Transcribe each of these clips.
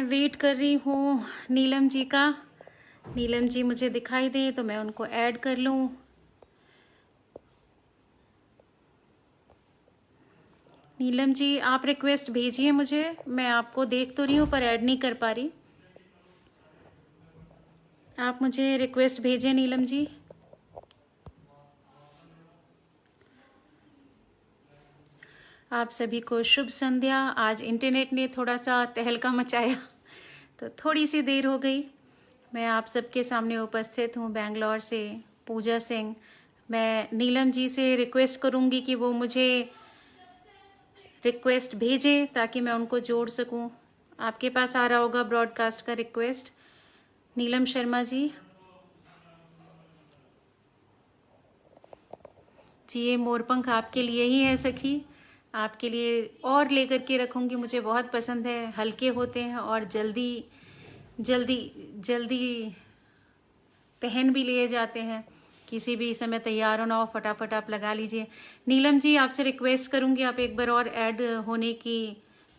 Wait कर रही हूँ नीलम जी का। नीलम जी मुझे दिखाई दे तो मैं उनको ऐड कर लूँ। नीलम जी आप रिक्वेस्ट भेजिए मुझे, मैं आपको देख तो रही हूँ पर ऐड नहीं कर पा रही। आप मुझे रिक्वेस्ट भेजिए नीलम जी। आप सभी को शुभ संध्या। आज इंटरनेट ने थोड़ा सा तहलका मचाया तो थोड़ी सी देर हो गई। मैं आप सबके सामने उपस्थित हूँ बेंगलोर से, पूजा सिंह। मैं नीलम जी से रिक्वेस्ट करूँगी कि वो मुझे रिक्वेस्ट भेजें ताकि मैं उनको जोड़ सकूं। आपके पास आ रहा होगा ब्रॉडकास्ट का रिक्वेस्ट, नीलम शर्मा जी। जी ये मोरपंख आपके लिए ही है सखी, आपके लिए और लेकर के रखूंगी। मुझे बहुत पसंद है, हल्के होते हैं और जल्दी जल्दी जल्दी पहन भी लिए जाते हैं। किसी भी समय तैयार होना हो फटाफट आप लगा लीजिए। नीलम जी आपसे रिक्वेस्ट करूंगी आप एक बार और ऐड होने की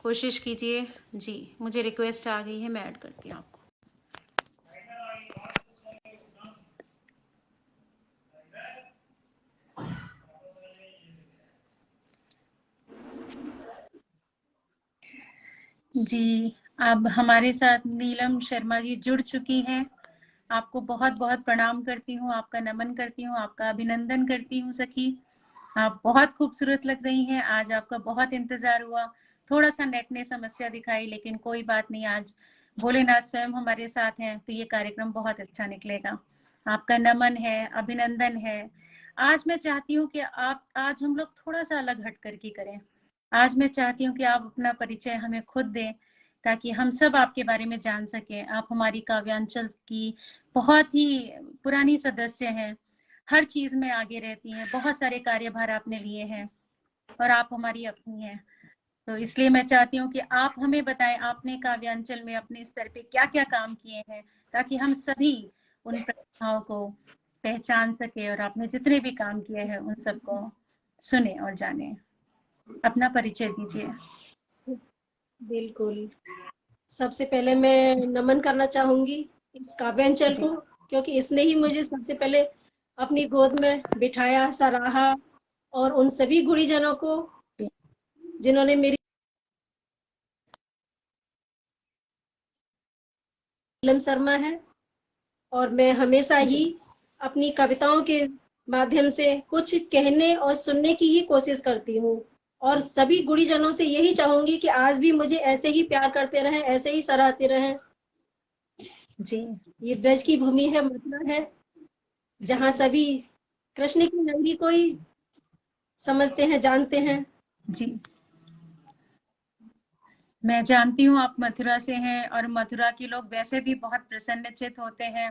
कोशिश कीजिए। जी मुझे रिक्वेस्ट आ गई है, मैं ऐड करती हूँ आपको। जी अब हमारे साथ नीलम शर्मा जी जुड़ चुकी हैं। आपको बहुत बहुत प्रणाम करती हूँ, आपका नमन करती हूँ, आपका अभिनंदन करती हूँ सखी। आप बहुत खूबसूरत लग रही हैं। आज आपका बहुत इंतजार हुआ। थोड़ा सा नेट ने समस्या दिखाई लेकिन कोई बात नहीं, आज भोलेनाथ स्वयं हमारे साथ हैं तो ये कार्यक्रम बहुत अच्छा निकलेगा। आपका नमन है, अभिनंदन है। आज मैं चाहती हूँ कि आज हम लोग थोड़ा सा अलग हट करके करें। आज मैं चाहती हूँ कि आप अपना परिचय हमें खुद दें ताकि हम सब आपके बारे में जान सकें। आप हमारी काव्यांचल की बहुत ही पुरानी सदस्य हैं, हर चीज में आगे रहती हैं, बहुत सारे कार्यभार आपने लिए हैं और आप हमारी अपनी हैं। तो इसलिए मैं चाहती हूँ कि आप हमें बताएं आपने काव्यांचल में अपने स्तर पे क्या क्या काम किए हैं ताकि हम सभी उन प्रतिभाओं को पहचान सके और आपने जितने भी काम किए हैं उन सबको सुने और जाने। अपना परिचय दीजिए। बिल्कुल। सबसे पहले मैं नमन करना चाहूंगी इस काव्यांचल जी को, क्योंकि इसने ही मुझे सबसे पहले अपनी गोद में बिठाया, सराहा, और उन सभी गुणीजनों को जिन्होंने मेरी नीलम शर्मा है। और मैं हमेशा ही जी अपनी कविताओं के माध्यम से कुछ कहने और सुनने की ही कोशिश करती हूँ, और सभी गुणीजनों से यही चाहूंगी कि आज भी मुझे ऐसे ही प्यार करते रहें, ऐसे ही सराहते रहें। जी ये ब्रज की भूमि है, मथुरा है, जी जहाँ सभी कृष्ण की नगरी को ही समझते हैं, जानते हैं। जी मैं जानती हूँ आप मथुरा से हैं और मथुरा के लोग वैसे भी बहुत प्रसन्नचित होते हैं।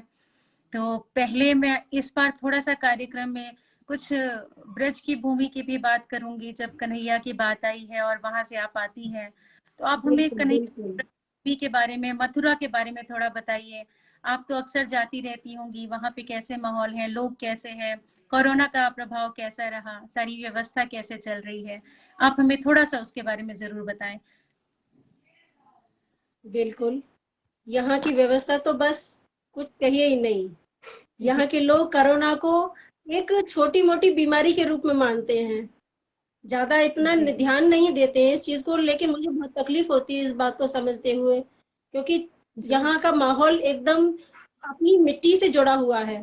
तो पहले मैं इस बार थोड़ा सा कार्यक्रम में कुछ ब्रज की भूमि की भी बात करूंगी। जब कन्हैया की बात आई है और वहां से आप आती हैं तो आप हमें बिल्कुल कन्हैया बिल्कुल। भूमि के बारे में, मथुरा के बारे में थोड़ा बताइए। आप तो अक्सर जाती रहती होंगी, वहां पे कैसे माहौल है, लोग कैसे हैं, कोरोना का प्रभाव कैसा रहा, सारी व्यवस्था कैसे चल रही है, आप हमें थोड़ा सा उसके बारे में जरूर बताएं। बिल्कुल, यहाँ की व्यवस्था तो बस कुछ कहिए ही नहीं। यहाँ के लोग कोरोना को एक छोटी मोटी बीमारी के रूप में मानते हैं, ज्यादा इतना जी ध्यान नहीं देते हैं इस चीज को। लेकिन मुझे बहुत तकलीफ होती है इस बात को समझते हुए, क्योंकि जी यहाँ का माहौल एकदम अपनी मिट्टी से जुड़ा हुआ है।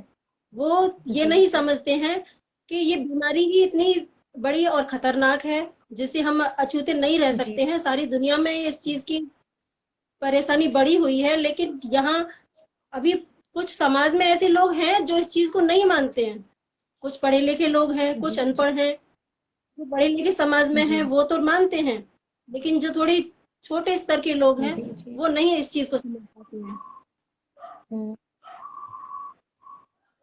वो ये जी नहीं समझते हैं कि ये बीमारी ही इतनी बड़ी और खतरनाक है जिससे हम अछूते नहीं रह जी सकते हैं। सारी दुनिया में इस चीज की परेशानी बढ़ी हुई है, लेकिन यहाँ अभी कुछ समाज में ऐसे लोग हैं जो इस चीज को नहीं मानते हैं। कुछ पढ़े लिखे लोग हैं, कुछ जी जी अनपढ़ हैं। जो बड़े लिखे समाज में जी हैं वो तो मानते हैं, लेकिन जो थोड़ी छोटे स्तर के लोग हैं जी जी वो नहीं इस चीज को समझ पाते हैं। हम्म,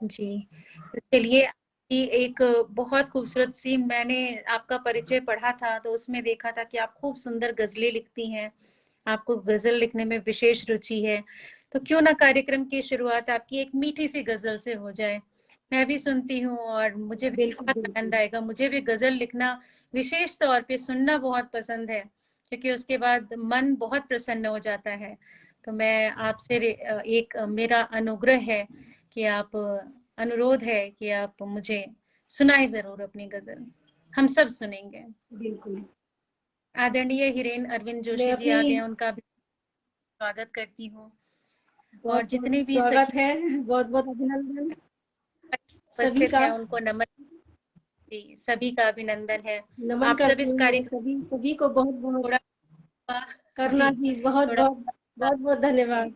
जी तो चलिए, कि एक बहुत खूबसूरत सी, मैंने आपका परिचय पढ़ा था तो उसमें देखा था कि आप खूब सुंदर गजलें लिखती हैं, आपको गजल लिखने में विशेष रुचि है। तो क्यों ना कार्यक्रम की शुरुआत आपकी एक मीठी सी गजल से हो जाए। मैं भी सुनती हूँ और मुझे भी बिल्कुल बहुत आनंद बिल्कुल। आएगा। मुझे भी गजल लिखना विशेष तौर पे सुनना बहुत पसंद है क्योंकि उसके बाद मन बहुत प्रसन्न हो जाता है। तो मैं आपसे एक मेरा अनुग्रह है कि आप अनुरोध है कि आप मुझे सुनाए जरूर अपनी गजल, हम सब सुनेंगे। बिल्कुल। आदरणीय हिरेन अरविंद मैं जोशी जी अपनी आ गए, उनका भी स्वागत करती हूँ। और बहुत बहुत जितने भी स्वागत सखी है, बहुत बहुत अभिनंदन सभी उपस्थित का। हैं उनको नमन जी, सभी का अभिनंदन है। नमन आप सब करती इस हूँ मैं कार्यक्रम सभी सभी को बहुत बहुत। थोड़ा करना जी जी, बहुत थोड़ा बहुत बहुत बहुत धन्यवाद।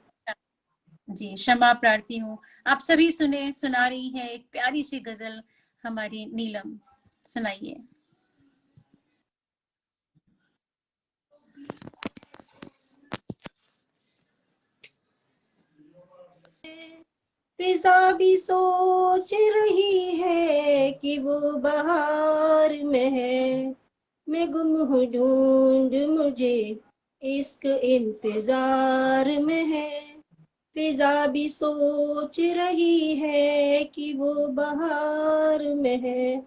जी क्षमा प्रार्थी हूँ। आप सभी सुना रही हैं एक प्यारी सी गजल हमारी नीलम, सुनाइए। फिजा भी सोच रही है कि वो बहार में है, मैं गुम हूँ ढूंढ मुझे इश्क इंतजार में है। फिजा भी सोच रही है कि वो बहार में है,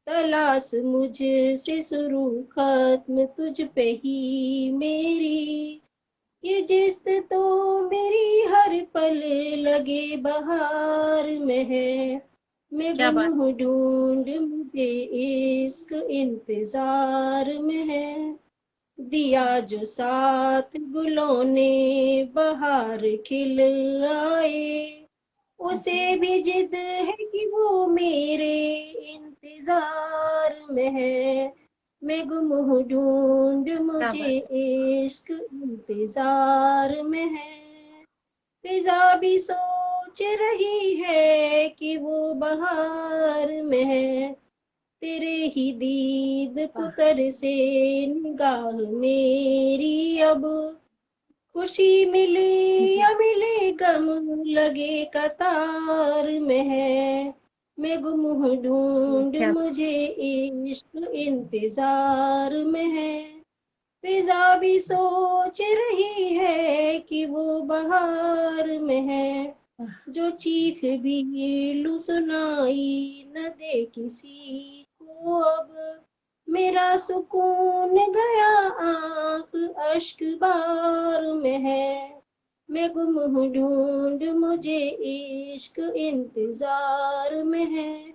तलाश मुझसे शुरू खत्म तुझ पे ही मेरी, ये जिस्त तो मेरी हर पल लगे बहार में है, मैं क्या गुम बात। हूँ ढूंढ मुझे इश्क इंतजार में है। दिया जो साथ गुलों ने बहार खिल आए, उसे भी जिद है कि वो मेरे इंतजार में है, मैं गुम हूँ ढूंढ क्या मुझे बात है। इश्क इंतजार में है। फिजा भी सोच रही है कि वो बहार में है, तेरे ही दीद पुतर से निगाह मेरी अब, खुशी मिले जी या मिले गम लगे कतार में है, मैं गुम हूँ जी ढूंढ क्या मुझे इश्क इंतजार में है। फिजा भी सोच रही है कि वो बहार में है, जो चीख भी लू सुनाई न दे किसी को अब, मेरा सुकून गया आंख अश्क बार में है, मैं गुम हूँ ढूंढ मुझे इश्क इंतजार में है।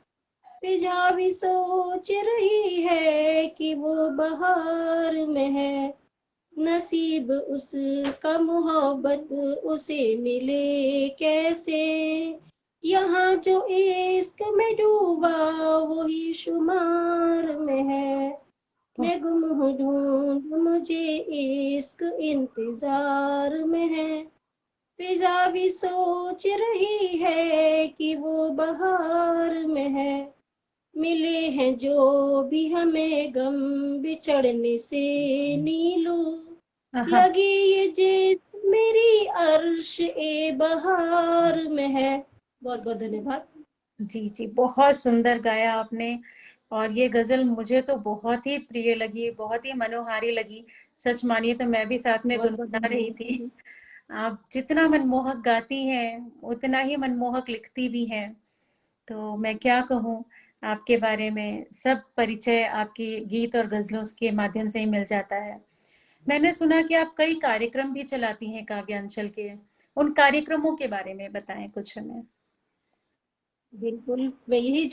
फिजा भी सोच रही है कि वो बहार में है, नसीब उसका मोहब्बत उसे मिले कैसे, यहाँ जो इश्क में डूबा वही शुमार में है, मैं गुम हूँ ढूंढ मुझे इश्क इंतजार में है। फिजा भी सोच रही है कि वो बहार में है, मिले हैं जो भी हमें गम बिछड़ने से नीलू, हाँ लगी ये जिद मेरी अर्श ए बहार में है। बहुत बहुत धन्यवाद। जी जी, बहुत सुंदर गाया आपने। और ये गजल मुझे तो बहुत ही प्रिय लगी, बहुत ही मनोहारी लगी। सच मानिए तो मैं भी साथ में बहुत बहुत गुनगुना रही थी। धन्यवाद। आप जितना मनमोहक गाती हैं उतना ही मनमोहक लिखती भी हैं। तो मैं क्या कहूँ आपके बारे में, सब परिचय आपकी गीत और गजलों के माध्यम से ही मिल जाता है। मैंने सुना कि आप कई कार्यक्रम भी चलाती हैं काव्यांचल के, उन कार्यक्रमों के बारे में बताएं कुछ हमें। बिल्कुल, मैं यही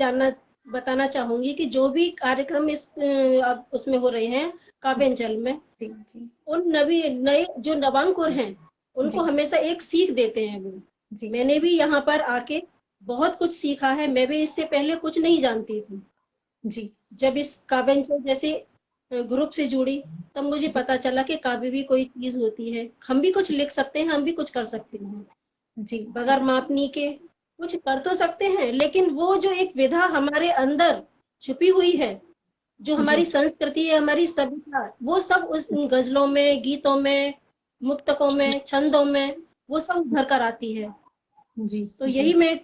बताना चाहूंगी कि जो भी कार्यक्रम अब उसमें हो रहे हैं काव्यांचल में, जी जी उन नए जो नवांकुर हैं उनको जी हमेशा एक सीख देते हैं वो। जी मैंने भी यहाँ पर आके बहुत कुछ सीखा है, मैं भी इससे पहले कुछ नहीं जानती थी। जी जब इस काव्यांचल जैसे ग्रुप से जुड़ी, तब मुझे जी पता चला कि काव्य भी कोई चीज होती है, हम भी कुछ लिख सकते हैं, हम भी कुछ कर सकते हैं जी जी बगैर मापनी के। कुछ कर तो सकते हैं, लेकिन वो जो एक विधा हमारे अंदर छुपी हुई है, जो जी हमारी संस्कृति है, हमारी सभ्यता, वो सब उस इन गजलों में, गीतों में, मुक्तकों जी में, छंदों में वो सब उभर कर आती है। जी तो जी यही मैं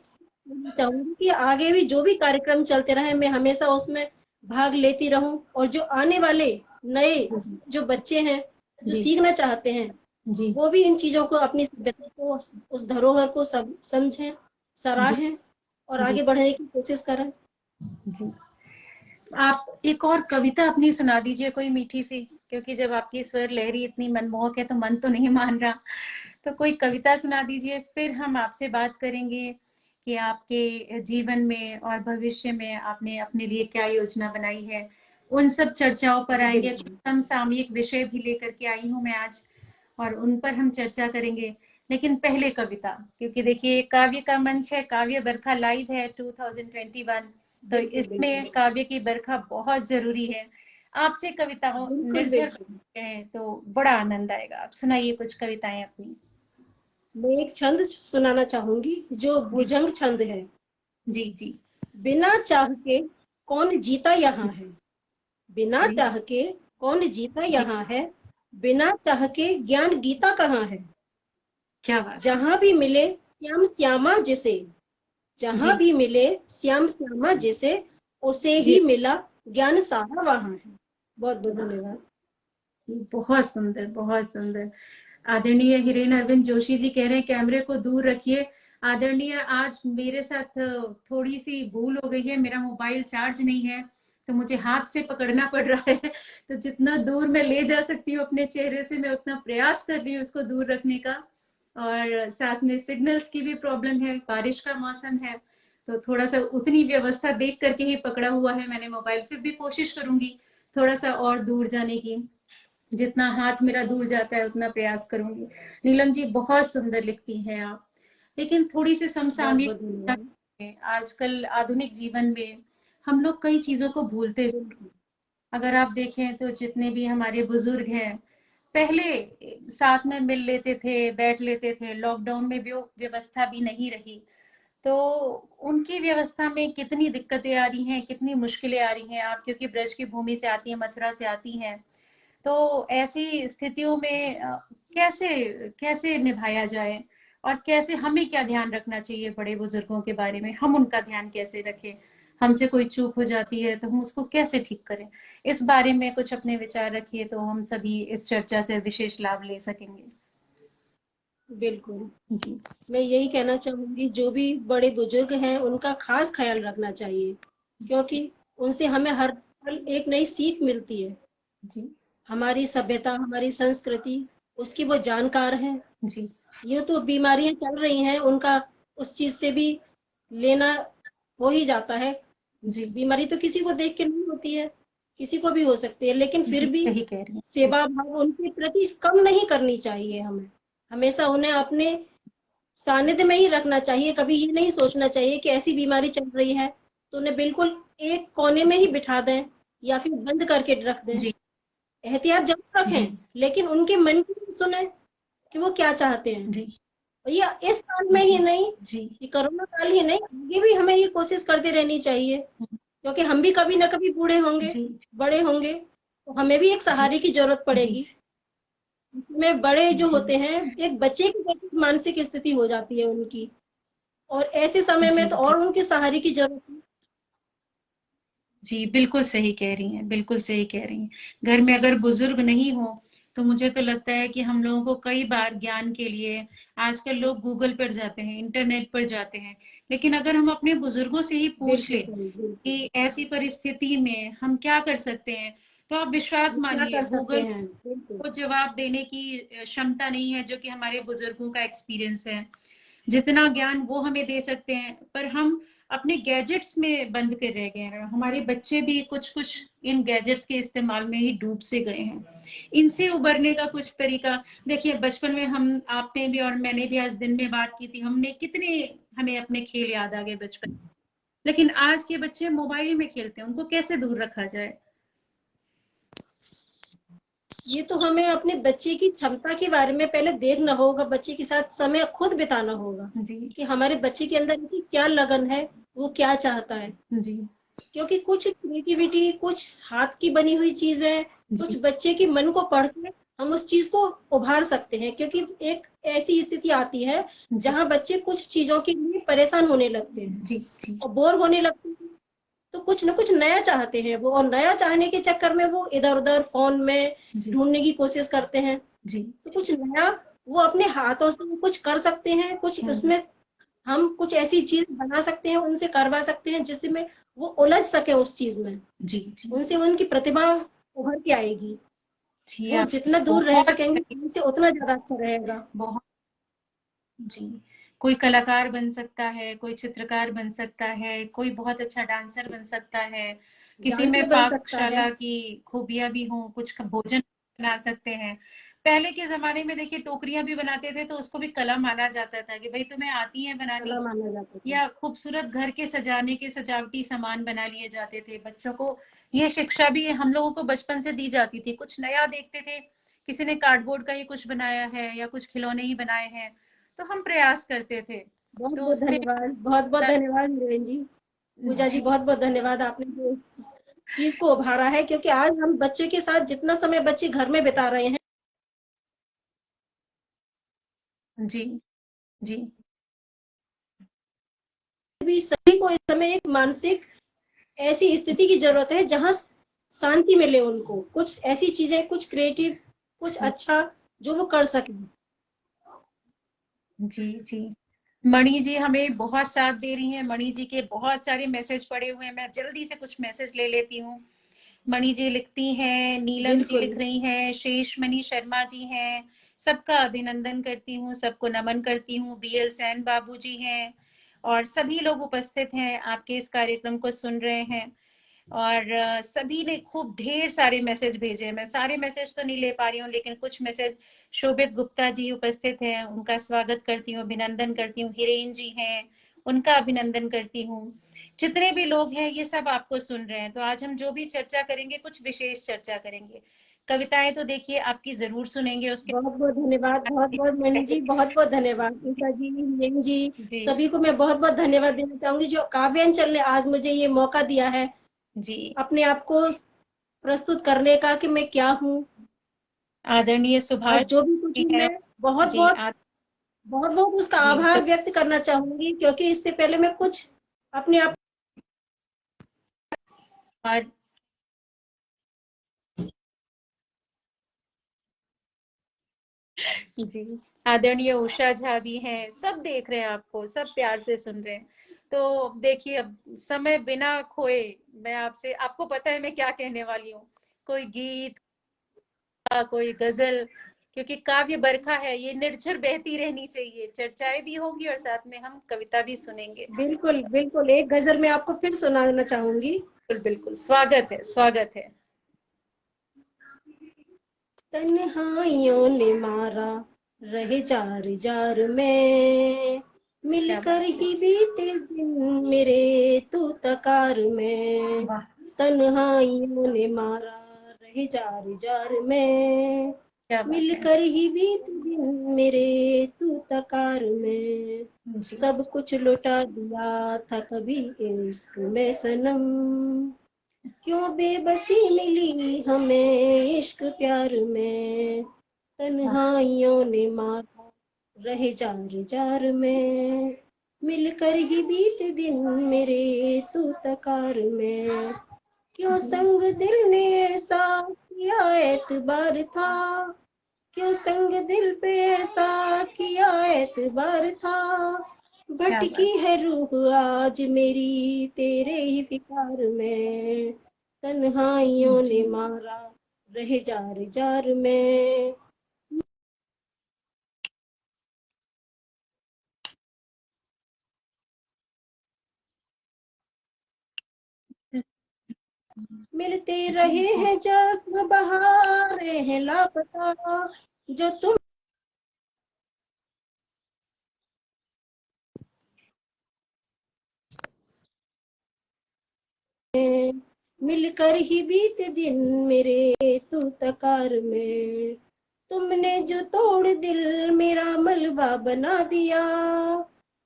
चाहूंगी कि आगे भी जो भी कार्यक्रम चलते रहे, मैं हमेशा उसमें भाग लेती रहूं, और जो आने वाले नए जो बच्चे हैं जो जी सीखना चाहते हैं, जी वो भी इन चीजों को, अपनी सभ्यता को, उस धरोहर को सब समझें, जी सराहें और जी आगे बढ़ने की कोशिश करें। जी। आप एक और कविता अपनी सुना दीजिए, कोई मीठी सी। क्योंकि जब आपकी स्वर लहरी इतनी मनमोहक है तो मन तो नहीं मान रहा। तो कोई कविता सुना दीजिए, फिर हम आपसे बात करेंगे कि आपके जीवन में और भविष्य में आपने अपने लिए क्या योजना बनाई है। उन सब चर्चाओं पर जी आएंगे। बिल्कुल। समसामयिक विषय भी लेकर के आई हूँ मैं आज, और उन पर हम चर्चा करेंगे। लेकिन पहले कविता, क्योंकि देखिए काव्य का मंच है, काव्य बरखा लाइव है 2021, तो बिल्कुल इसमें बिल्कुल। काव्य की बरखा बहुत जरूरी है। आपसे कविता हो बिल्कुल निर्झर बिल्कुल। है तो बड़ा आनंद आएगा। आप सुनाइए कुछ कविताएं अपनी। मैं एक छंद सुनाना चाहूंगी जो जी भुजंग छंद है। जी जी बिना चाह के कौन जीता यहाँ है, बिना जी चाह के कौन जीता जी, यहाँ है, बिना चाह के ज्ञान गीता कहाँ है। क्या बात है। जहां भी मिले श्याम श्यामा जिसे, जहां जी भी मिले श्याम श्यामा जिसे, उसे जी ही मिला ज्ञान सारा वहां है। बहुत बहुत धन्यवाद। जी, बहुत सुंदर, बहुत सुंदर। आदरणीय हिरेन अरविंद जोशी जी कह रहे हैं कैमरे को दूर रखिए। आदरणीय, आज मेरे साथ थोड़ी सी भूल हो गई है, मेरा मोबाइल चार्ज नहीं है, तो मुझे हाथ से पकड़ना पड़ रहा है। तो जितना दूर मैं ले जा सकती हूँ अपने चेहरे से, मैं उतना प्रयास कर रही हूँ उसको दूर रखने का। और साथ में सिग्नल्स की भी प्रॉब्लम है, बारिश का मौसम है, तो थोड़ा सा उतनी व्यवस्था देख करके ही पकड़ा हुआ है मैंने मोबाइल। फिर भी कोशिश करूंगी थोड़ा सा और दूर जाने की, जितना हाथ मेरा दूर जाता है उतना प्रयास करूंगी। नीलम जी बहुत सुंदर लिखती हैं आप, लेकिन थोड़ी सी बहुत समसामयिक बहुत धन्यवाद। आजकल आधुनिक जीवन में हम लोग कई चीजों को भूलते। बिल्कुल। अगर आप देखें तो जितने भी हमारे बुजुर्ग हैं, पहले साथ में मिल लेते थे, बैठ लेते थे। लॉकडाउन में भी वो व्यवस्था भी नहीं रही, तो उनकी व्यवस्था में कितनी दिक्कतें आ रही हैं, कितनी मुश्किलें आ रही हैं। आप क्योंकि ब्रज की भूमि से आती हैं, मथुरा से आती हैं, तो ऐसी स्थितियों में कैसे कैसे निभाया जाए, और कैसे हमें क्या ध्यान रखना चाहिए बड़े बुजुर्गों के बारे में, हम उनका ध्यान कैसे रखें, हमसे कोई चूक हो जाती है तो हम उसको कैसे ठीक करें। इस बारे में कुछ अपने विचार रखिए, तो हम सभी इस चर्चा से विशेष लाभ ले सकेंगे। बिल्कुल। जी मैं यही कहना चाहूंगी, जो भी बड़े बुजुर्ग हैं उनका खास ख्याल रखना चाहिए, जी क्योंकि उनसे हमें हर पल एक नई सीख मिलती है। जी हमारी सभ्यता, हमारी संस्कृति, उसकी वो जानकार हैं। जी ये तो बीमारियां चल रही हैं, उनका उस चीज से भी लेना हो ही जाता है। जी बीमारी तो किसी को देख के नहीं होती है, किसी को भी हो सकती है, लेकिन जी, फिर भी सही कह रही हैं। सेवा भाव उनके प्रति कम नहीं करनी चाहिए। हमें हमेशा उन्हें अपने सानिध्य में ही रखना चाहिए। कभी ये नहीं सोचना चाहिए कि ऐसी बीमारी चल रही है तो उन्हें बिल्कुल एक कोने में ही जी बिठा दें या फिर बंद करके रख दें। जी एहतियात जरूर जी रखें, लेकिन उनके मन की भी सुने कि वो क्या चाहते हैं। जी और ये इस साल में ही जी नहीं, जी ये कोरोना काल ही नहीं, आगे भी हमें ये कोशिश करते रहनी चाहिए, क्योंकि हम भी कभी ना कभी बूढ़े होंगे, जी बड़े होंगे, तो हमें भी एक जी सहारे की जरूरत जी पड़ेगी। इसमें बड़े जो जी होते हैं, एक बच्चे की जैसी मानसिक स्थिति हो जाती है उनकी, और ऐसे समय जी में तो जी और उनके सहारे की जरूरत है। जी, बिल्कुल सही कह रही हैं, बिल्कुल सही कह रही हैं। घर में अगर बुजुर्ग नहीं हो तो मुझे तो लगता है कि हम लोगों को कई बार ज्ञान के लिए, आजकल लोग गूगल पर जाते हैं, इंटरनेट पर जाते हैं, लेकिन अगर हम अपने बुजुर्गों से ही पूछ बिल्कुल लें सही, बिल्कुल कि सही। ऐसी परिस्थिति में हम क्या कर सकते हैं, तो आप विश्वास हम क्या मानिए कर सकते गूगल हैं, बिल्कुल। को जवाब देने की क्षमता नहीं है जो कि हमारे बुजुर्गों का एक्सपीरियंस है। जितना ज्ञान वो हमें दे सकते हैं, पर हम अपने गैजेट्स में बंद कर रह गए हैं। हमारे बच्चे भी कुछ कुछ इन गैजेट्स के इस्तेमाल में ही डूब से गए हैं। इनसे उबरने का कुछ तरीका, देखिए बचपन में हम, आपने भी और मैंने भी आज दिन में बात की थी, हमने कितने, हमें अपने खेल याद आ गए बचपन। लेकिन आज के बच्चे मोबाइल में खेलते हैं, उनको कैसे दूर रखा जाए। ये तो हमें अपने बच्चे की क्षमता के बारे में पहले देखना होगा, बच्चे के साथ समय खुद बिताना होगा जी कि हमारे बच्चे के अंदर ऐसी क्या लगन है, वो क्या चाहता है। जी क्योंकि कुछ क्रिएटिविटी, कुछ हाथ की बनी हुई चीजें, कुछ जी बच्चे के मन को पढ़ के हम उस चीज को उभार सकते हैं। क्योंकि एक ऐसी स्थिति आती है जी जहां बच्चे कुछ चीजों के लिए परेशान होने लगते हैं जी जी और बोर होने लगते हैं, तो कुछ न कुछ नया चाहते हैं वो, और नया चाहने के चक्कर में वो इधर उधर फोन में जी ढूंढने की कोशिश करते हैं। जी तो जी कुछ नया वो अपने हाथों से कुछ कर सकते हैं, कुछ हम्म, उसमें हम कुछ ऐसी चीज बना सकते हैं, उनसे करवा सकते हैं जिसमें वो उलझ सके उस चीज में, जी जी उनसे उनकी प्रतिभा उभर के आएगी। जी वो आप जितना दूर रह बहुत सकेंगे सही, हमसे उतना ज्यादा अच्छा रहेगा। बहुत जी। कोई कलाकार बन सकता है, कोई चित्रकार बन सकता है, कोई बहुत अच्छा डांसर बन सकता है, किसी में डांसर बन सकता है। पाकशाला की खूबियां भी हों, कुछ भोजन बना सकते हैं। पहले के जमाने में देखिए टोकरियां भी बनाते थे तो उसको भी कला माना जाता था कि भाई तुम्हें आती है कला बनानी, माना जाता था। या खूबसूरत घर के सजाने के सजावटी सामान बना लिए जाते थे। बच्चों को ये शिक्षा भी हम लोगों को बचपन से दी जाती थी। कुछ नया देखते थे, किसी ने कार्डबोर्ड का ही कुछ बनाया है या कुछ खिलौने ही बनाए हैं, तो हम प्रयास करते थे। बहुत तो बहुत उसमें धन्यवाद, बहुत बहुत धन्यवाद हीरोइन जी। पूजा जी जी बहुत बहुत धन्यवाद, आपने जो इस चीज को उभारा है, क्योंकि आज हम बच्चे के साथ जितना समय बच्चे घर में बिता रहे हैं, जी जी भी सभी को इस समय एक मानसिक ऐसी स्थिति की जरूरत है जहां शांति मिले उनको, कुछ ऐसी चीजें, कुछ क्रिएटिव, कुछ अच्छा जो वो कर सके। जी जी। मणि जी हमें बहुत साथ दे रही हैं। मणि जी के बहुत सारे मैसेज पड़े हुए हैं, मैं जल्दी से कुछ मैसेज ले लेती हूँ। मणि जी लिखती हैं, नीलम जी बिल्कुल। लिख रही हैं, शेषमणि शर्मा जी हैं, सबका अभिनंदन करती हूँ, सबको नमन करती हूँ। बीएल सैन बाबू जी हैं और सभी लोग उपस्थित हैं, आपके इस कार्यक्रम को सुन रहे हैं। और सभी ने खूब ढेर सारे मैसेज भेजे हैं। मैं सारे मैसेज तो नहीं ले पा रही हूँ, लेकिन कुछ मैसेज। शोभित गुप्ता जी उपस्थित हैं, उनका स्वागत करती हूँ, अभिनंदन करती हूँ। हिरेन जी हैं, उनका अभिनंदन करती हूँ। जितने भी लोग हैं ये सब आपको सुन रहे हैं। तो आज हम जो भी चर्चा करेंगे कुछ विशेष चर्चा करेंगे। कविताएं तो देखिए आपकी जरूर सुनेंगे उसके बहुत बहुत धन्यवाद, बहुत बहुत मणि जी, बहुत बहुत धन्यवाद। उषा जी, हिरेन जी, जी सभी को मैं बहुत बहुत धन्यवाद देना चाहूंगी जो काव्यांचल ने आज मुझे ये मौका दिया है जी। अपने आप को प्रस्तुत करने का, कि मैं क्या हूँ आदरणीय और सुभाष जो भी कुछ जी हूँ। हैं। मैं बहुत जी बहुत बहुत बहुत उसका जी आभार व्यक्त करना चाहूंगी, क्योंकि इससे पहले मैं कुछ अपने आप और जी आदरणीय उषा झा भी हैं। सब देख रहे हैं आपको, सब प्यार से सुन रहे हैं। तो देखिए अब समय बिना खोए मैं आपसे, आपको पता है मैं क्या कहने वाली हूँ। कोई गीत, कोई गजल, क्योंकि काव्य बरखा है, ये निर्झर बहती रहनी चाहिए। चर्चाएं भी होंगी और साथ में हम कविता भी सुनेंगे। बिल्कुल बिल्कुल एक गजल मैं आपको फिर सुनाना चाहूंगी। बिल्कुल बिल्कुल, स्वागत है, स्वागत है। तन्हाइयों ने मारा रहे जार जार में, क्या मिलकर बात है, ही बीते दिन मेरे तू तकार में। वाह, तन्हाइयों ने मारा रहे जार जार में, क्या बात है। मिलकर ही बीते दिन मेरे तू तकार में। जी सब कुछ लुटा दिया था कभी इश्क में सनम, क्यों बेबसी मिली हमें इश्क प्यार में। वाह, तन्हाइयों ने मारा रहे जार जार में, मिलकर ही बीत दिन मेरे तू तकार में। क्यों जी संग दिल ने ऐसा किया एतबार था, क्यों संग दिल पे ऐसा किया एतबार था। क्या भटकी बात, है रूह आज मेरी तेरे ही फिकार में। तन्हाइयों जी ने मारा रहे जार जार में। मिलते जी रहे हैं जग बहारे हैं लापता, जो तुम मिलकर ही बीते दिन मेरे तू तकार में। तुमने जो तोड़ दिल मेरा मलबा बना दिया,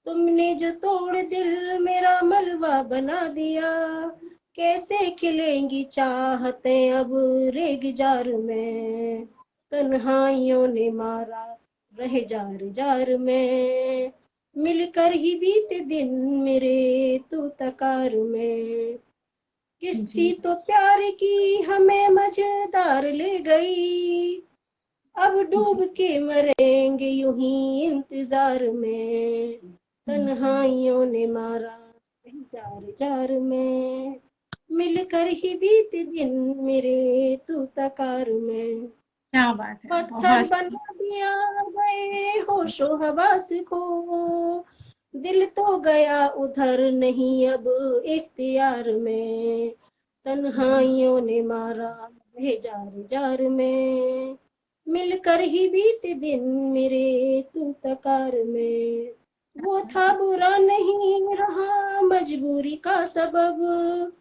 तुमने जो तोड़ दिल मेरा मलबा बना दिया। कैसे खिलेंगी चाहतें अब रेग जार में। तन्हाइयों ने मारा रहे जार जार में, मिलकर ही बीते दिन मेरे तू तकार में। किश्ती जी तो प्यार की हमें मझधार ले गई, अब डूब जी के मरेंगे यूं ही इंतजार में। तन्हाइयों ने मारा जार जार में, मिलकर ही बीते दिन मेरे तू तकार में। क्या बात है, पत्थर बहुत। बना दिया गए होशो हवास को, दिल तो गया उधर नहीं अब इख्तियार में, जी तन्हाइयों ने मारा है जार जार में, मिलकर ही बीते दिन मेरे तू तकार में, वो था बुरा नहीं रहा मजबूरी का सबब,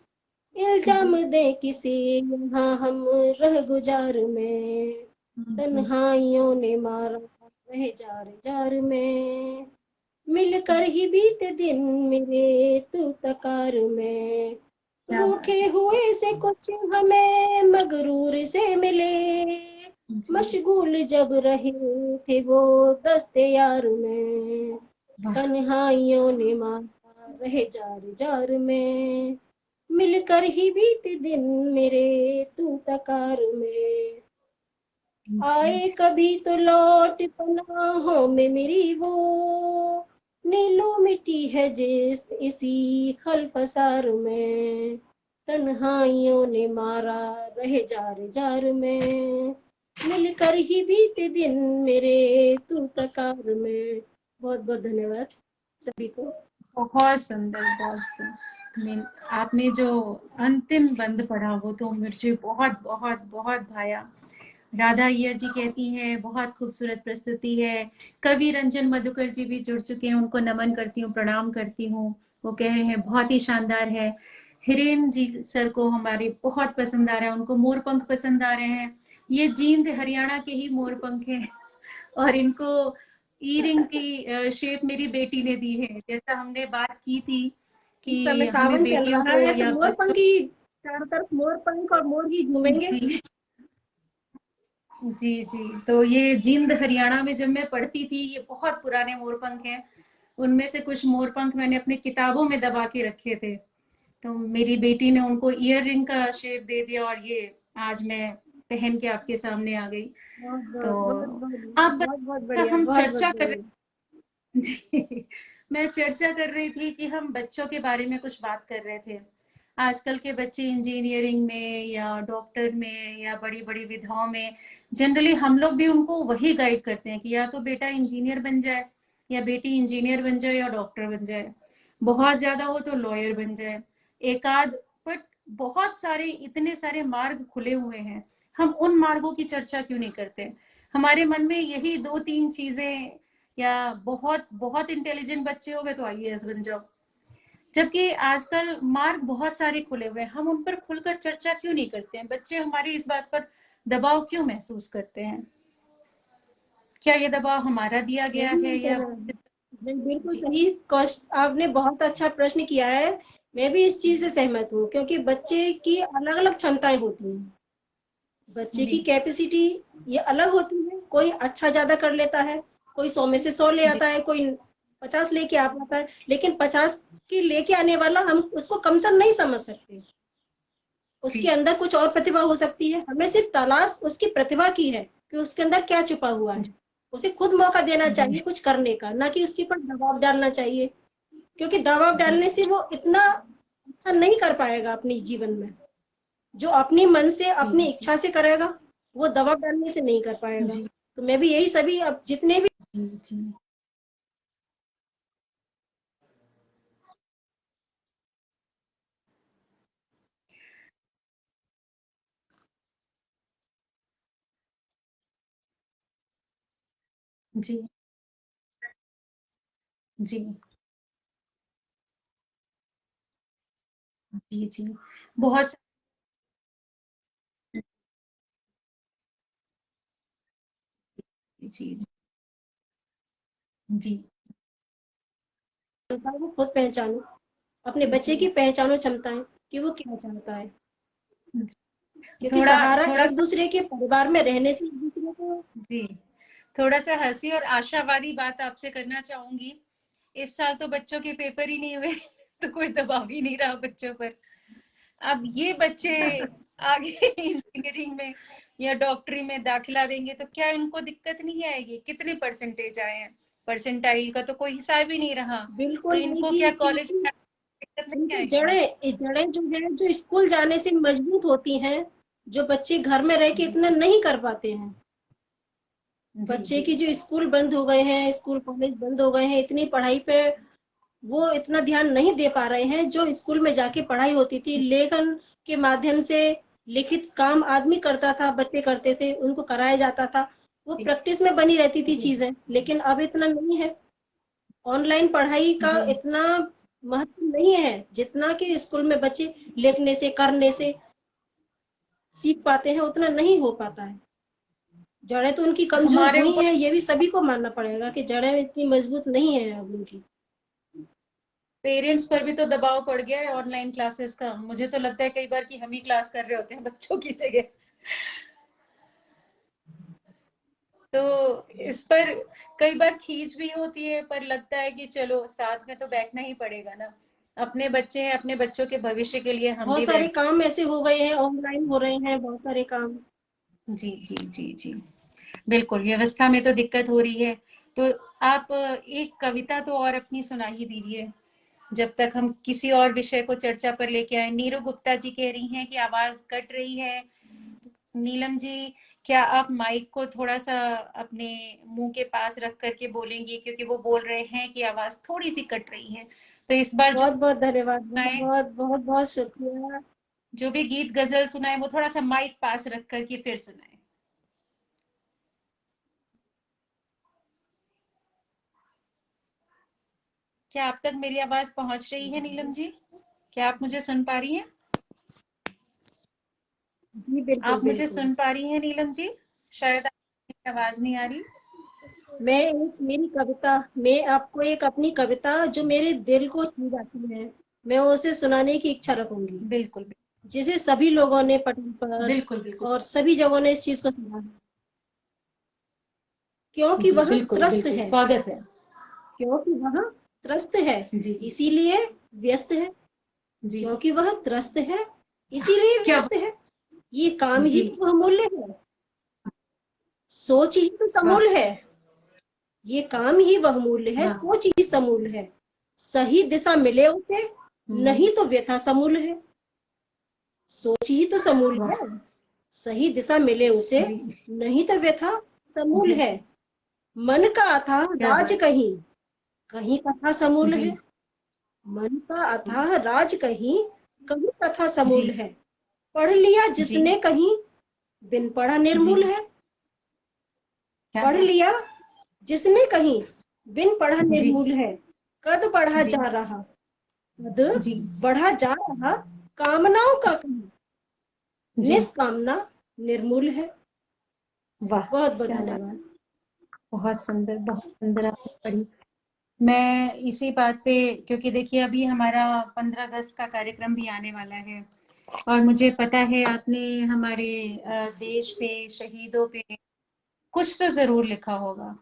इल्जाम जी दे किसी यहाँ हम रह गुजार में, जी तन्हाइयों ने मारा रह जार जार में, मिलकर ही बीते दिन मेरे तू तकार में, क्या बात रूठे है। हुए से कुछ हमें मगरूर से मिले, जी मशगूल जब रहे थे वो दस्ते यार में, वाह। तन्हाइयों ने मारा रहे जार जार में, मिलकर ही बीते दिन मेरे तू तकार में, जी आए कभी तो लौट पनाहों में मेरी वो, नीलो मिट्टी है जिस इसी खलफसार में, तन्हाइयों ने मारा रहे जार जार में, मिलकर ही बीते दिन मेरे तू तकार में। बहुत बहुत धन्यवाद सभी को। बहुत सुंदर, बहुत सुंदर। आपने जो अंतिम बंद पढ़ा वो तो मुझे बहुत बहुत बहुत भाया। राधा अय्यर जी कहती हैं बहुत खूबसूरत प्रस्तुति है। कवि रंजन मधुकर जी भी जुड़ चुके हैं, उनको नमन करती हूँ, प्रणाम करती हूँ। वो कह रहे हैं बहुत ही शानदार है। हिरेन जी सर को हमारे बहुत पसंद आ रहा है, उनको मोरपंख पसंद आ रहे हैं। ये जींद हरियाणा के ही मोरपंख हैं और इनको ईयरिंग की शेप मेरी बेटी ने दी है। जैसा हमने बात की थी इस समय कि हमें सावन चल बेटियों रहा को है तो या मोर बच्चों। पंखी, चारों तरफ मोर पंख और मोर ही झूमेंगे। जी जी जी। तो ये जींद हरियाणा में जब मैं पढ़ती थी, ये बहुत पुराने मोरपंख हैं। उनमें से कुछ मोरपंख मैंने अपनी किताबों में दबा के रखे थे। तो मेरी बेटी ने उनको ईयर रिंग का शेप दे दिया और ये आज मैं पहन के आपके सामने आ गई। बहुत तो बहुत बहुत बहुत आप बहुत बहुत बढ़िया, हम बहुत बहुत चर्चा कर बढ़िया। रहे जी, मैं चर्चा कर रही थी कि हम बच्चों के बारे में कुछ बात कर रहे थे। आजकल के बच्चे इंजीनियरिंग में या डॉक्टर में या बड़ी बड़ी विधाओं में, जनरली हम लोग भी उनको वही गाइड करते हैं कि या तो बेटा इंजीनियर बन जाए या बेटी इंजीनियर बन जाए या डॉक्टर बन जाए, बहुत ज्यादा हो तो लॉयर बन जाए, एक आध। बट बहुत सारे, इतने सारे मार्ग खुले हुए हैं, हम उन मार्गों की चर्चा क्यों नहीं करते? हमारे मन में यही दो तीन चीजें, या बहुत बहुत इंटेलिजेंट बच्चे हो गए तो आईएएस बन जाओ। जबकि आजकल मार्ग बहुत सारे खुले हुए हैं, हम उन पर खुलकर चर्चा क्यों नहीं करते हैं? बच्चे हमारी इस बात पर दबाव क्यों महसूस करते हैं? क्या ये दबाव हमारा दिया गया नहीं है नहीं या? कर, नहीं, बिल्कुल जी सही क्वेश्चन आपने बहुत अच्छा प्रश्न किया है। मैं भी इस चीज से सहमत हूँ क्योंकि बच्चे की अलग अलग क्षमताएं होती हैं, बच्चे जी की कैपेसिटी ये अलग होती है। कोई अच्छा ज्यादा कर लेता है, कोई 100 में से 100 ले जी आता है, कोई 50 लेके आ पाता है, लेकिन 50 की लेके आने वाला हम उसको कमतर नहीं समझ सकते। उसके जी अंदर कुछ और प्रतिभा हो सकती है, हमें सिर्फ तलाश उसकी प्रतिभा की है कि उसके अंदर क्या छुपा हुआ है। उसे खुद मौका देना जी चाहिए कुछ करने का, ना कि उसके ऊपर दबाव डालना चाहिए, क्योंकि दबाव जी डालने से वो इतना अच्छा नहीं कर पाएगा अपने जीवन में। जो अपनी मन से जी अपनी जी इच्छा से करेगा वो दबाव डालने से नहीं कर पाएगा। जी तो मैं भी यही सभी अब जितने भी जी जी जी जी जी जी बहुत। जी जी क्षमता है वो खुद पहचानो, अपने बच्चे की जी पहचानो क्षमताएं कि वो क्या चाहता है, जी। क्योंकि थोड़ा सहारा थोड़ा एक दूसरे के परिवार में रहने से एक दूसरे को। जी, थोड़ा सा हंसी और आशावादी बात आपसे करना चाहूंगी। इस साल तो बच्चों के पेपर ही नहीं हुए तो कोई दबाव ही नहीं रहा बच्चों पर। अब ये बच्चे आगे इंजीनियरिंग में या डॉक्टरी में दाखिला देंगे तो क्या इनको दिक्कत नहीं आएगी? कितने परसेंटेज आए हैं? परसेंटाइल का तो कोई हिसाब ही नहीं रहा। तो बिल्कुल इनको आएगी, क्या कॉलेज क्योंकि में दिक्कत नहीं उनकी आएगी? जड़ें जड़ें जो है जो स्कूल जाने से मजबूत होती हैं, जो बच्चे घर में रह के इतना नहीं कर पाते हैं। बच्चे की जो स्कूल बंद हो गए हैं, स्कूल कॉलेज बंद हो गए हैं, इतनी पढ़ाई पे वो इतना ध्यान नहीं दे पा रहे हैं। जो स्कूल में जाके पढ़ाई होती थी, लेखन के माध्यम से लिखित काम आदमी करता था, बच्चे करते थे, उनको कराया जाता था, वो प्रैक्टिस में बनी रहती थी चीजें। लेकिन अब इतना नहीं है। ऑनलाइन पढ़ाई का इतना महत्व नहीं है जितना कि स्कूल में बच्चे लिखने से, करने से सीख पाते हैं, उतना नहीं हो पाता है। जड़ें तो उनकी कमजोर हुई हैं, ये भी सभी को मानना पड़ेगा कि जड़ें इतनी मजबूत नहीं है अब उनकी। पेरेंट्स पर भी तो दबाव पड़ गया है ऑनलाइन क्लासेस का। मुझे तो लगता है कई बार कि हम ही क्लास कर रहे होते हैं बच्चों की जगह। तो इस पर कई बार खींच भी होती है, पर लगता है कि चलो साथ में तो बैठना ही पड़ेगा ना। अपने बच्चे हैं, अपने बच्चों के भविष्य के लिए हम बहुत भी सारे बैठ। काम ऐसे हो गए हैं, ऑनलाइन हो रहे हैं बहुत सारे काम। जी जी जी जी, बिल्कुल व्यवस्था में तो दिक्कत हो रही है। तो आप एक कविता तो और अपनी सुना ही दीजिए जब तक हम किसी और विषय को चर्चा पर लेके आए। नीरू गुप्ता जी कह रही हैं कि आवाज कट रही है। नीलम जी, क्या आप माइक को थोड़ा सा अपने मुंह के पास रख करके बोलेंगी, क्योंकि वो बोल रहे हैं कि आवाज थोड़ी सी कट रही है। तो इस बार जो बहुत बहुत धन्यवाद, बहुत सुनाए, बहुत बहुत बहुत शुक्रिया। जो भी गीत गजल सुनाए, वो थोड़ा सा माइक पास रख करके फिर सुनाए। क्या आप तक मेरी आवाज पहुंच रही है नीलम जी? क्या आप मुझे सुन पा रही हैं? जी बिल्कुल आप मुझे बिल्कुल। सुन पा रही हैं नीलम जी? शायद आपकी आवाज नहीं आ रही। मैं आपको एक अपनी कविता जो मेरे दिल को छू जाती है, मैं उसे सुनाने की इच्छा रखूंगी, बिल्कुल जिसे सभी लोगों ने पटल पर बिल्कुल बिल्कुल। और सभी जगहों ने इस चीज को सुना है। क्योंकि जी वह बिल्कुल त्रस्त बिल्कुल, है, स्वागत है। क्योंकि वह त्रस्त है जी इसीलिए व्यस्त है, जी। क्योंकि वह त्रस्त है इसीलिए क्या? व्यस्त है। ये काम ही जी। तो वह मूल्य है, सोच ही तो वाह समूल है। ये काम ही वह मूल्य है, वाह। सोच ही समूल है। सही दिशा मिले उसे, नहीं तो व्यथा समूल है। सोच ही तो समूल वाह। है, सही दिशा मिले उसे, जी नहीं तो व्यथा समूल जी। है। मन का अथाह क्या राज बात। कहीं, कहीं कथा समूल जी है। मन का अथाह राज कहीं, कहीं कथा समूल जी है। पढ़ लिया जी जिसने कहीं, बिन पढ़ा जी। निर्मूल है। क्या पढ़ बात। लिया जिसने कहीं, बिन पढ़ा जी निर्मूल है। कद बढ़ा जी जा रहा, कद जी। बढ़ा जा रहा, कामनाओं का कहीं, जी। निष्कामना निर्मूल है। वाह। बहुत बहुत क्या बात। धन्यवाद। बहुत सुंदर, बहुत सुंदर आपने पढ़ी। मैं इसी बात पे, क्योंकि देखिए अभी हमारा 15 अगस्त का कार्यक्रम भी आने वाला है, और मुझे पता है आपने हमारे देश पे, शहीदों पे कुछ तो जरूर लिखा होगा।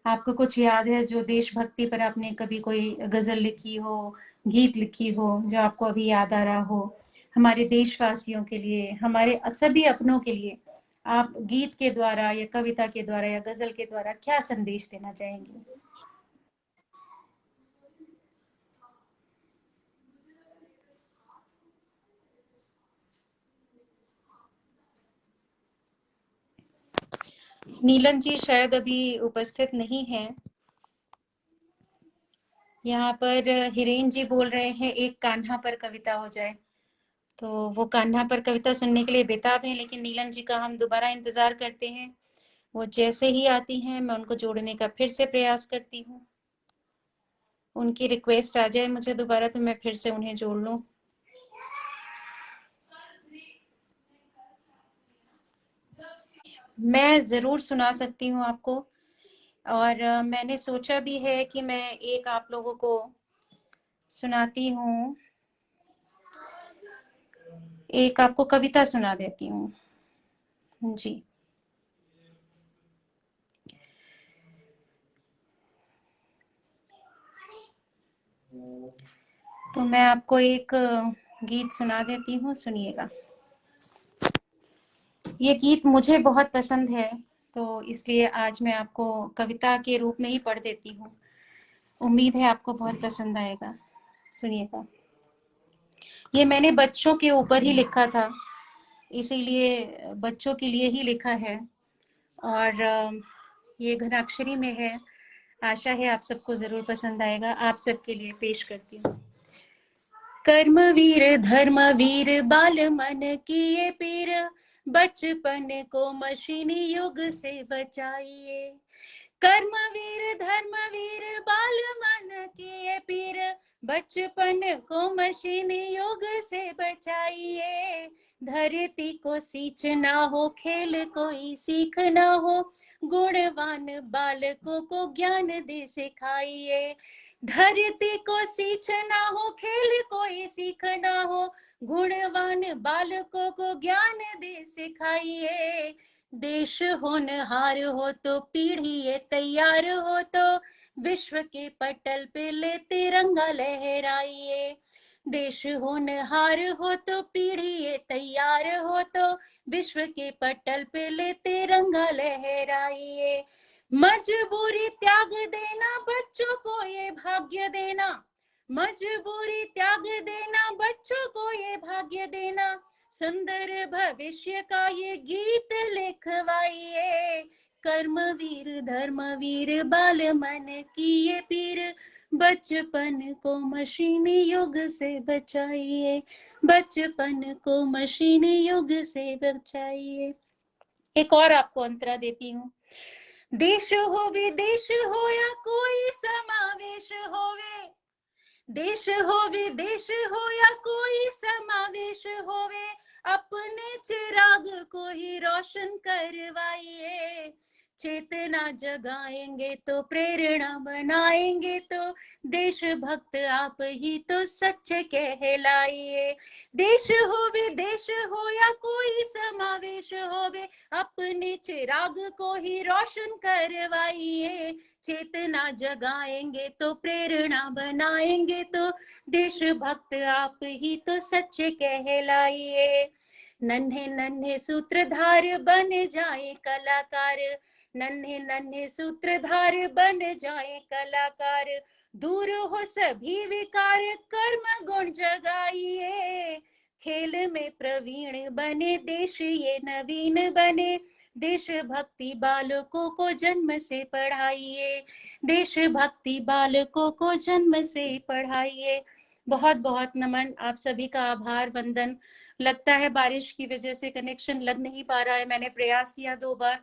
आपको कुछ याद है जो देशभक्ति पर आपने कभी कोई गजल लिखी हो, गीत लिखी हो, जो आपको अभी याद आ रहा हो? हमारे देशवासियों के लिए, हमारे सभी अपनों के लिए आप गीत के द्वारा या कविता के द्वारा या गजल के द्वारा क्या संदेश देना चाहेंगे? नीलम जी शायद अभी उपस्थित नहीं है। यहाँ पर हिरेन जी बोल रहे हैं एक कान्हा पर कविता हो जाए। तो वो कान्हा पर कविता सुनने के लिए बेताब है, लेकिन नीलम जी का हम दोबारा इंतजार करते हैं। वो जैसे ही आती हैं मैं उनको जोड़ने का फिर से प्रयास करती हूँ। उनकी रिक्वेस्ट आ जाए मुझे दोबारा तो मैं फिर से उन्हें जोड़ लूँ। मैं जरूर सुना सकती हूँ आपको, और मैंने सोचा भी है कि मैं एक आप लोगों को सुनाती हूँ, एक आपको कविता सुना देती हूँ। जी। तो मैं आपको एक गीत सुना देती हूँ, सुनिएगा। ये गीत मुझे बहुत पसंद है, तो इसलिए आज मैं आपको कविता के रूप में ही पढ़ देती हूँ। उम्मीद है आपको बहुत पसंद आएगा। सुनिएगा। ये मैंने बच्चों के ऊपर ही लिखा था, इसीलिए बच्चों के लिए ही लिखा है और ये घनाक्षरी में है। आशा है आप सबको जरूर पसंद आएगा। आप सबके लिए पेश करती हूँ। कर्मवीर धर्मवीर बाल मन किए पीर, बचपन को मशीनी युग से बचाइए। कर्मवीर धर्मवीर बाल मन किए पीर, बचपन को मशीनी युग से बचाइए। धरती को सींचना हो खेल कोई सीखना हो, गुणवान बालकों को ज्ञान दे सिखाइए। धरती को सींचना हो खेल कोई सीखना हो, गुणवान बालकों को ज्ञान दे सिखाइए। देश होनहार हो तो पीढ़ी तैयार हो तो, विश्व के पटल पे ले तिरंगा लहराइए। देश होनहार हो तो पीढ़ी तैयार हो तो, विश्व के पटल पे ले तिरंगा लहराइए। मजबूरी त्याग देना बच्चों को ये भाग्य देना, मजबूरी त्याग देना बच्चों को ये भाग्य देना। सुंदर भविष्य का ये गीत लिखवाइए। कर्मवीर धर्मवीर बाल मन किए पीर, बचपन को मशीनी युग से बचाइए। बचपन को मशीनी युग से बचाइए। एक और आपको अंतरा देती हूँ। देश हो विदेश हो या कोई समावेश होवे, देश हो विदेश हो या कोई समावेश होवे, अपने चिराग को ही रोशन करवाइए। चेतना जगाएंगे तो प्रेरणा बनाएंगे तो, देशभक्त आप ही तो सच्चे कहलाइए। देश हो विदेश हो या कोई समावेश होवे, अपने चिराग को ही रोशन करवाइए। चेतना जगाएंगे तो प्रेरणा बनाएंगे तो, देशभक्त आप ही तो सच्चे कहलाइए। नन्हे नन्हे सूत्रधार बन जाए कलाकार, नन्हे नन्हे सूत्रधार बन जाए कलाकार। दूर हो सभी विकार कर्म गुण जगाइए। खेल में प्रवीण बने देश ये नवीन बने, देशभक्ति बालकों को जन्म से पढ़ाइए। देशभक्ति बालकों को जन्म से पढ़ाइए। बहुत बहुत नमन, आप सभी का आभार वंदन। लगता है बारिश की वजह से कनेक्शन लग नहीं पा रहा है। मैंने प्रयास किया 2 बार,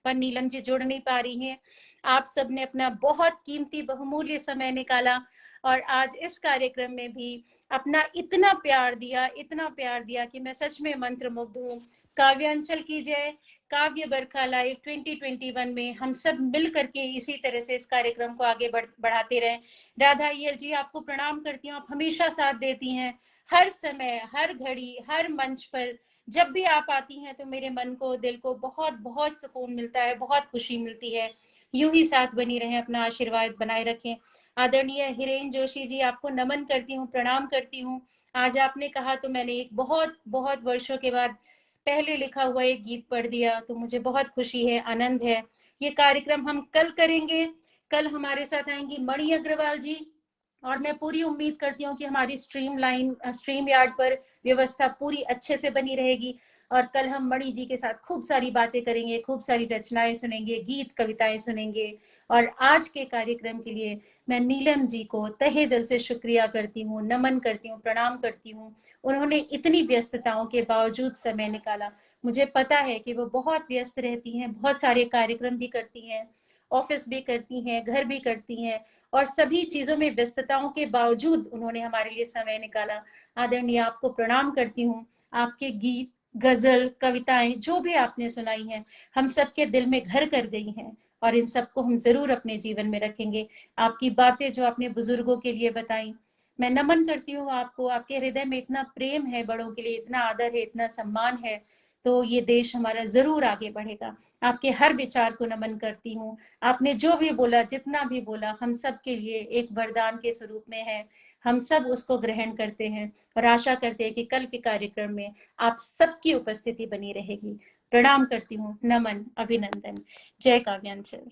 पर नीलम जी जुड़ नहीं पा रही हैं। आप सब ने अपना बहुत कीमती बहुमूल्य समय निकाला और आज इस कार्यक्रम में भी अपना इतना प्यार दिया कि मैं सच में मंत्रमुग्ध हूँ। काव्यांचल की जय, काव्य बरखा लाइव 2021 में हम सब मिल करके इसी तरह से इस कार्यक्रम को आगे बढ़ाते रहें। राधा अय्यर जी, आपको प्रणाम करती हूँ। आप हमेशा साथ देती हैं, हर समय, हर घड़ी, हर मंच पर जब भी आप आती हैं तो मेरे मन को, दिल को बहुत बहुत सुकून मिलता है, बहुत खुशी मिलती है। यूं ही साथ बनी रहें, अपना आशीर्वाद बनाए रखें। आदरणीय हिरेन जोशी जी, आपको नमन करती हूँ, प्रणाम करती हूँ। आज आपने कहा तो मैंने एक बहुत बहुत वर्षों के बाद पहले लिखा हुआ एक गीत पढ़ दिया, तो मुझे बहुत खुशी है, आनंद है। ये कार्यक्रम हम कल करेंगे। कल हमारे साथ आएंगी मणि अग्रवाल जी, और मैं पूरी उम्मीद करती हूँ कि हमारी स्ट्रीम यार्ड पर व्यवस्था पूरी अच्छे से बनी रहेगी। और कल हम मणि जी के साथ खूब सारी बातें करेंगे, खूब सारी रचनाएं सुनेंगे, गीत कविताएं सुनेंगे। और आज के कार्यक्रम के लिए मैं नीलम जी को तहे दिल से शुक्रिया करती हूँ, नमन करती हूँ, प्रणाम करती हूँ। उन्होंने इतनी व्यस्तताओं के बावजूद समय निकाला। मुझे पता है कि वो बहुत व्यस्त रहती हैं, बहुत सारे कार्यक्रम भी करती हैं, ऑफिस भी करती हैं, घर भी करती हैं, और सभी चीजों में व्यस्तताओं के बावजूद उन्होंने हमारे लिए समय निकाला। आदरणीय, आपको प्रणाम करती हूँ। आपके गीत, गजल, कविताएं जो भी आपने सुनाई हैं, हम सबके दिल में घर कर गई हैं, और इन सबको हम जरूर अपने जीवन में रखेंगे। आपकी बातें जो आपने बुजुर्गों के लिए बताई, मैं नमन करती हूँ आपको। आपके हृदय में इतना प्रेम है, बड़ों के लिए इतना आदर है, इतना सम्मान है, तो ये देश हमारा जरूर आगे बढ़ेगा। आपके हर विचार को नमन करती हूँ। आपने जो भी बोला, जितना भी बोला, हम सब के लिए एक वरदान के स्वरूप में है। हम सब उसको ग्रहण करते हैं और आशा करते हैं कि कल के कार्यक्रम में आप सबकी उपस्थिति बनी रहेगी। प्रणाम करती हूँ, नमन, अभिनंदन। जय काव्यांचल।